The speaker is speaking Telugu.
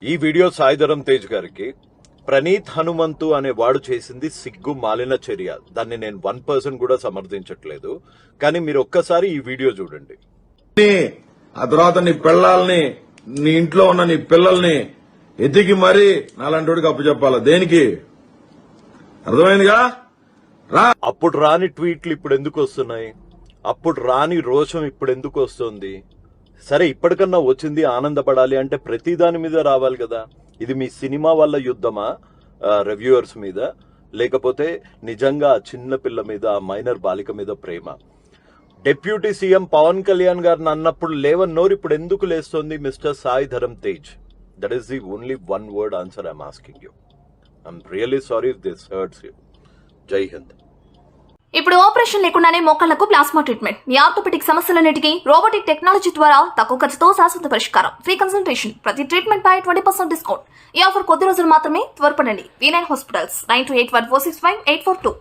ఈ వీడియో సాయిధరం తేజ్ గారికి ప్రణీత్ హనుమంతు అనే వాడు చేసింది సిగ్గు మాలిన చర్య. దాన్ని నేను 1% కూడా సమర్థించట్లేదు. కానీ మీరు ఒక్కసారి ఈ వీడియో చూడండి. ఆ తర్వాత నీ పిల్లల్ని, నీ ఇంట్లో ఉన్న నీ పిల్లల్ని ఎతికి మరీ నాలంటోడికి అప్పు చెప్పాలా? దేనికి? అర్థమైందిగా? అప్పుడు రాని ట్వీట్లు ఇప్పుడు ఎందుకు వస్తున్నాయి? అప్పుడు రాని రోషం ఇప్పుడు ఎందుకు వస్తుంది? సరే, ఇప్పటికన్నా వచ్చింది, ఆనందపడాలి అంటే ప్రతి దాని మీద రావాలి కదా. ఇది మీ సినిమా వల్ల యుద్ధమా రివ్యూవర్స్ మీద, లేకపోతే నిజంగా ఆ చిన్న పిల్ల మీద, ఆ మైనర్ బాలిక మీద ప్రేమ? డిప్యూటీ సీఎం పవన్ కళ్యాణ్ గారిని అన్నప్పుడు లేవని నోరు ఇప్పుడు ఎందుకు లేస్తుంది mister Sai Dharam Tej? That is the only one word answer I'm asking you. I'm really sorry if this hurts you. జై హింద్. ఇప్పుడు ఆపరేషన్ లేకుండానే మోకాళ్లకు ప్లాస్మా ట్రీట్మెంట్. మీ ఆర్థోపెటిక్ సమస్యలన్నిటికీ రోబోటిక్ టెక్నాలజీ ద్వారా తక్కువ ఖర్చుతో శాశ్వత పరిష్కారం. Free consultation. ప్రతి ట్రీట్మెంట్ పై 20% డిస్కౌంట్. ఈ ఆఫర్ కొద్ది రోజులు మాత్రమే. త్వరపడండి. V9 hospitals 9281465842.